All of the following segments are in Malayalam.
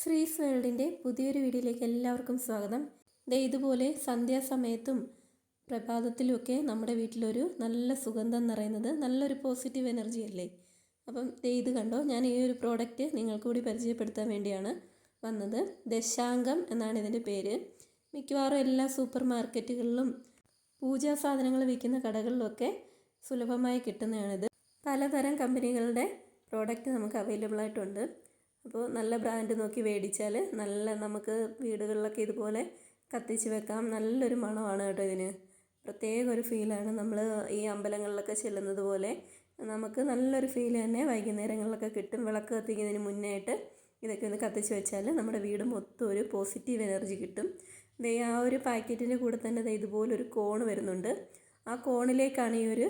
ശ്രീസ് വേൾഡിൻ്റെ പുതിയൊരു വീഡിയോയിലേക്ക് എല്ലാവർക്കും സ്വാഗതം. ഇതുപോലെ സന്ധ്യാസമയത്തും പ്രഭാതത്തിലുമൊക്കെ നമ്മുടെ വീട്ടിലൊരു നല്ല സുഗന്ധം നിറയുന്നത് നല്ലൊരു പോസിറ്റീവ് എനർജി അല്ലേ. അപ്പം ഇത് കണ്ടോ, ഞാൻ ഈ ഒരു പ്രോഡക്റ്റ് നിങ്ങൾക്ക് കൂടി പരിചയപ്പെടുത്താൻ വേണ്ടിയാണ് വന്നത്. ദശാംഗം എന്നാണ് ഇതിൻ്റെ പേര്. മിക്കവാറും എല്ലാ സൂപ്പർ മാർക്കറ്റുകളിലും പൂജാ സാധനങ്ങൾ വിൽക്കുന്ന കടകളിലൊക്കെ സുലഭമായി കിട്ടുന്നതാണിത്. പലതരം കമ്പനികളുടെ പ്രോഡക്റ്റ് നമുക്ക് അവൈലബിൾ ആയിട്ടുണ്ട്. അപ്പോൾ നല്ല ബ്രാൻഡ് നോക്കി മേടിച്ചാൽ നമുക്ക് വീടുകളിലൊക്കെ ഇതുപോലെ കത്തിച്ച് വെക്കാം. നല്ലൊരു മണമാണ് കേട്ടോ ഇതിന്. പ്രത്യേക ഒരു ഫീലാണ്. നമ്മൾ ഈ അമ്പലങ്ങളിലൊക്കെ ചെല്ലുന്നത് പോലെ നമുക്ക് നല്ലൊരു ഫീൽ തന്നെ വൈകുന്നേരങ്ങളിലൊക്കെ കിട്ടും. വിളക്ക് കത്തിക്കുന്നതിന് മുന്നായിട്ട് ഇതൊക്കെ ഒന്ന് കത്തിച്ച് വെച്ചാൽ നമ്മുടെ വീട് മൊത്തം ഒരു പോസിറ്റീവ് എനർജി കിട്ടും. ആ ഒരു പാക്കറ്റിൻ്റെ കൂടെ തന്നെ ഇതുപോലൊരു കോണ് വരുന്നുണ്ട്. ആ കോണിലേക്കാണ് ഈ ഒരു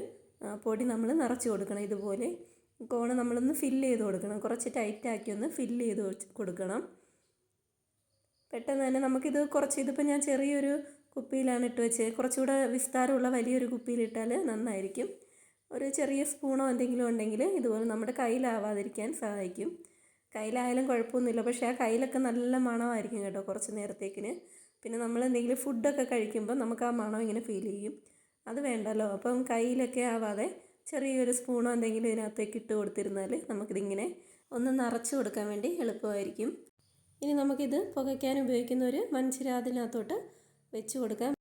പൊടി നമ്മൾ നിറച്ച് കൊടുക്കണം. ഇതുപോലെ കോണ് നമ്മളൊന്ന് ഫില്ല് ചെയ്ത് കൊടുക്കണം. കുറച്ച് ടൈറ്റാക്കി ഒന്ന് ഫില്ല് ചെയ്ത് കൊടുക്കണം. പെട്ടെന്ന് തന്നെ നമുക്കിത് ഇതിപ്പോൾ ഞാൻ ചെറിയൊരു കുപ്പിയിലാണ് ഇട്ട് വെച്ചത്. കുറച്ചുകൂടെ വിസ്താരമുള്ള വലിയൊരു കുപ്പിയിലിട്ടാൽ നന്നായിരിക്കും. ഒരു ചെറിയ സ്പൂണോ എന്തെങ്കിലും ഉണ്ടെങ്കിൽ ഇതുപോലെ നമ്മുടെ കയ്യിലാവാതിരിക്കാൻ സഹായിക്കും. കയ്യിലായാലും കുഴപ്പമൊന്നുമില്ല, പക്ഷേ ആ കയ്യിലൊക്കെ നല്ല മണമായിരിക്കും കേട്ടോ കുറച്ച് നേരത്തേക്കിന്. പിന്നെ നമ്മൾ എന്തെങ്കിലും ഫുഡൊക്കെ കഴിക്കുമ്പോൾ നമുക്ക് ആ മണം ഇങ്ങനെ ഫീൽ ചെയ്യും. അത് വേണ്ടല്ലോ. അപ്പം കയ്യിലൊക്കെ ആവാതെ ചെറിയൊരു സ്പൂണോ എന്തെങ്കിലും ഇതിനകത്തേക്ക് ഇട്ട് കൊടുത്തിരുന്നാൽ നമുക്കിതിങ്ങനെ ഒന്ന് നിറച്ച് കൊടുക്കാൻ വേണ്ടി എളുപ്പമായിരിക്കും. ഇനി നമുക്കിത് പുകയ്ക്കാൻ ഉപയോഗിക്കുന്ന ഒരു മൺചിരാതിനകത്തോട്ട് വെച്ച് കൊടുക്കാം.